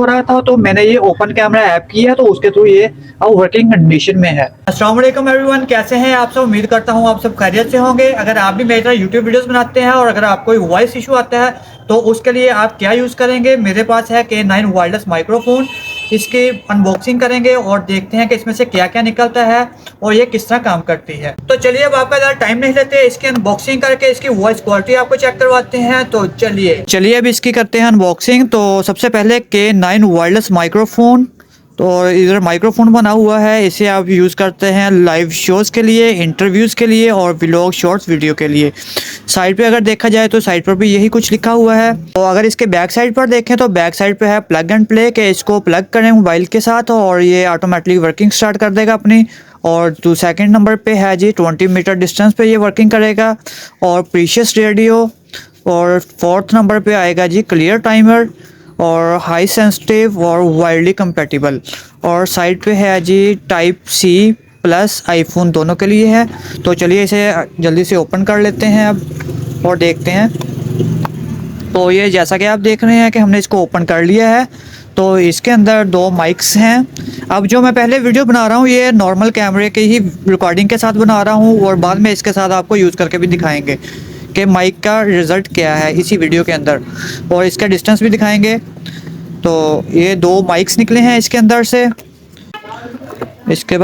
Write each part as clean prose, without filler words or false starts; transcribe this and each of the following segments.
रहा था तो मैंने ये ओपन कैमरा ऐप किया तो उसके थ्रू ये अब वर्किंग कंडीशन में है। अस्सलाम वालेकुम एवरीवन, कैसे हैं आप सब? उम्मीद करता हूँ आप सब खैरियत से होंगे। अगर आप भी मेरी तरह यूट्यूब वीडियोस बनाते हैं और अगर आपको कोई वॉइस इशू आता है तो उसके लिए आप क्या यूज़ करेंगे? मेरे पास है K9 वायरलेस माइक्रोफोन। इसकी अनबॉक्सिंग करेंगे और देखते हैं कि इसमें से क्या क्या निकलता है और ये किस तरह काम करती है। तो चलिए अब आपका ज़्यादा टाइम नहीं लेते, इसकी अनबॉक्सिंग करके इसकी वॉइस क्वालिटी आपको चेक करवाते हैं। तो चलिए अब इसकी करते हैं अनबॉक्सिंग। तो सबसे पहले K9 वायरलेस माइक्रोफोन, तो इधर माइक्रोफोन बना हुआ है। इसे आप यूज़ करते हैं लाइव शोज़ के लिए, इंटरव्यूज़ के लिए और व्लॉग शॉर्ट्स वीडियो के लिए। साइड पे अगर देखा जाए तो साइड पर भी यही कुछ लिखा हुआ है। तो अगर इसके बैक साइड पर देखें तो बैक साइड पे है प्लग एंड प्ले के इसको प्लग करें मोबाइल के साथ और ये ऑटोमेटिकली वर्किंग स्टार्ट कर देगा अपनी। और तो सेकंड नंबर पे है जी 20 मीटर डिस्टेंस पे ये वर्किंग करेगा और प्रीशियस रेडियो। और फोर्थ नंबर पे आएगा जी क्लियर टाइमर और हाई सेंसिटिव और वायरली कंपेटिबल। और साइड पे है जी टाइप सी प्लस आईफोन दोनों के लिए है। तो चलिए इसे जल्दी से ओपन कर लेते हैं अब और देखते हैं। तो ये जैसा कि आप देख रहे हैं कि हमने इसको ओपन कर लिया है। तो इसके अंदर दो माइक्स हैं। अब जो मैं पहले वीडियो बना रहा हूँ ये नॉर्मल कैमरे की ही रिकॉर्डिंग के साथ बना रहा हूँ और बाद में इसके साथ आपको यूज़ करके भी दिखाएंगे कि माइक का रिज़ल्ट क्या है इसी वीडियो के अंदर, और इसका डिस्टेंस भी दिखाएंगे। तो ये दो माइक्स निकले हैं इसके अंदर से। इसके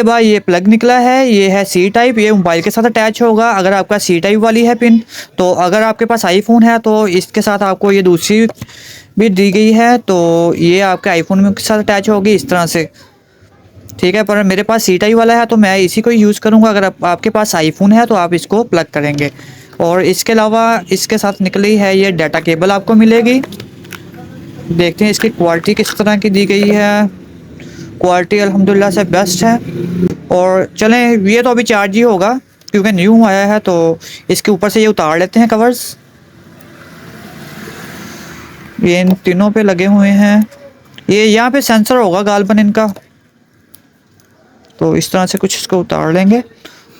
बाद ये प्लग निकला है, ये है सी टाइप, ये मोबाइल के साथ अटैच होगा अगर आपका सी टाइप वाली है पिन। तो अगर आपके पास आईफोन है तो इसके साथ आपको ये दूसरी भी दी गई है, तो ये आपके आईफोन के साथ अटैच होगी इस तरह से, ठीक है। पर मेरे पास सी टाइप वाला है तो मैं इसी को यूज़ करूँगा। अगर आपके पास आईफोन है तो आप इसको प्लग करेंगे। और इसके अलावा इसके साथ निकली है ये डाटा केबल आपको मिलेगी। देखते हैं इसकी क्वालिटी किस तरह की दी गई है। क्वालिटी अल्हम्दुलिल्लाह से बेस्ट है। और चलें, ये तो अभी चार्ज ही होगा क्योंकि न्यू आया है। तो इसके ऊपर से ये उतार लेते हैं कवर्स। ये इन तीनों पे लगे हुए हैं। ये यहाँ पे सेंसर होगा गालबन इनका। तो इस तरह से कुछ इसको उतार लेंगे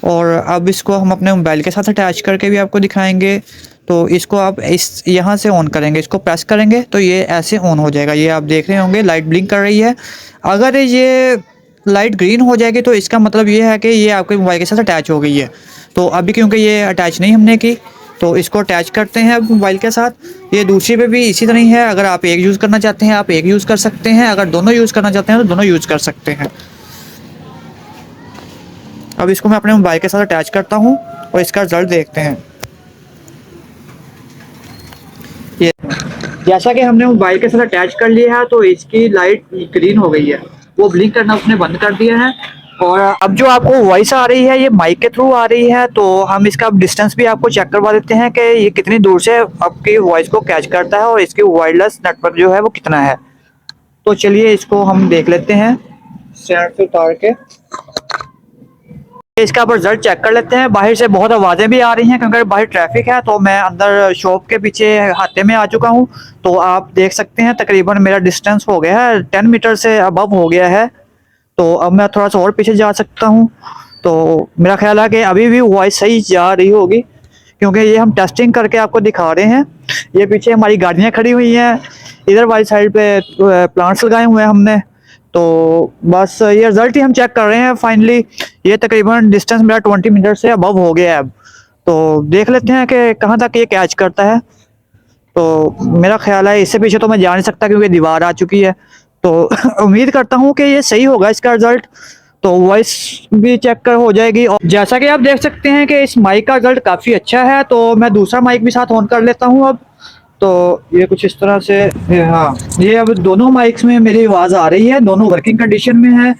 और अब इसको हम अपने मोबाइल के साथ अटैच करके भी आपको दिखाएंगे। तो इसको आप इस यहाँ से ऑन करेंगे, इसको प्रेस करेंगे तो ये ऐसे ऑन हो जाएगा। ये आप देख रहे होंगे लाइट ब्लिंक कर रही है। अगर ये लाइट ग्रीन हो जाएगी तो इसका मतलब ये है कि ये आपके मोबाइल के साथ अटैच हो गई है। तो अभी क्योंकि ये अटैच नहीं हमने की तो इसको अटैच करते हैं अब मोबाइल के साथ। ये दूसरी पे भी इसी तरह ही है। अगर आप एक यूज़ करना चाहते हैं आप एक यूज़ कर सकते हैं, अगर दोनों यूज़ करना चाहते हैं तो दोनों यूज़ कर सकते हैं। अब इसको मैं अपने मोबाइल के साथ अटैच करता हूँ और इसका रिजल्ट देखते हैं। ये जैसा कि हमने मोबाइल के साथ अटैच कर लिया है तो इसकी लाइट ग्रीन हो गई है, वो ब्लिंक करना उसने बंद कर दिया है। और अब जो आपको वॉइस आ रही है ये माइक के थ्रू आ रही है। तो हम इसका डिस्टेंस भी आपको चेक करवा देते हैं कि ये कितनी दूर से आपकी वॉइस को कैच करता है और इसकी वायरलेस नेटवर्क जो है वो कितना है। तो चलिए इसको हम देख लेते हैं स्टैंड से उतार के। इसका अब रिजल्ट चेक कर लेते हैं। बाहर से बहुत आवाज़ें भी आ रही हैं क्योंकि बाहर ट्रैफिक है। तो मैं अंदर शॉप के पीछे हाथे में आ चुका हूं। तो आप देख सकते हैं तकरीबन मेरा डिस्टेंस हो गया है 10 मीटर से अबव हो गया है। तो अब मैं थोड़ा सा और पीछे जा सकता हूं। तो मेरा ख्याल है कि अभी भी वॉइस सही जा रही होगी क्योंकि ये हम टेस्टिंग करके आपको दिखा रहे हैं। ये पीछे हमारी गाड़ियाँ खड़ी हुई हैं, इधर वाली साइड पे प्लांट्स लगाए हुए हैं हमने। तो बस ये रिजल्ट ही हम चेक कर रहे हैं फाइनली। ये तकरीबन डिस्टेंस मेरा 20 मीटर से अबव हो गया है अब। तो देख लेते हैं कि कहाँ तक ये कैच करता है। तो मेरा ख्याल है इससे पीछे तो मैं जा नहीं सकता क्योंकि दीवार आ चुकी है। तो उम्मीद करता हूँ कि ये सही होगा इसका रिजल्ट। तो वॉइस भी चेक कर हो जाएगी। और जैसा कि आप देख सकते हैं कि इस माइक का रिजल्ट काफ़ी अच्छा है। तो मैं दूसरा माइक भी साथ ऑन कर लेता हूँ अब। तो ये कुछ इस तरह से, हाँ, ये अब दोनों माइक्स में मेरी आवाज़ आ रही है, दोनों वर्किंग कंडीशन में है।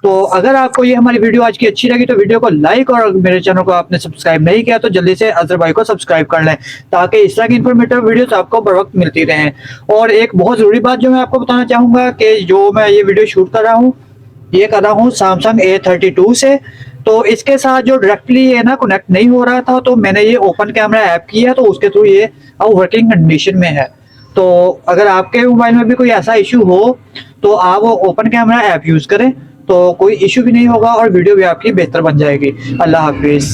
तो अगर आपको ये हमारी वीडियो आज की अच्छी लगी तो वीडियो को लाइक, और मेरे चैनल को आपने सब्सक्राइब नहीं किया तो जल्दी से अजहर भाई को सब्सक्राइब कर लें ताकि इस तरह की इन्फॉर्मेटिव वीडियोस आपको बर वक्त मिलती रहें। और एक बहुत ज़रूरी बात जो मैं आपको बताना चाहूँगा कि जो मैं ये वीडियो शूट कर रहा हूँ ये कर रहा हूँ Samsung A32 से। तो इसके साथ जो डायरेक्टली ये ना कनेक्ट नहीं हो रहा था तो मैंने ये ओपन कैमरा ऐप किया तो उसके थ्रू ये अब वर्किंग कंडीशन में है। तो अगर आपके मोबाइल में भी कोई ऐसा इशू हो तो आप वो ओपन कैमरा ऐप यूज़ करें तो कोई इशू भी नहीं होगा और वीडियो भी आपकी बेहतर बन जाएगी। अल्लाह हाफिज़।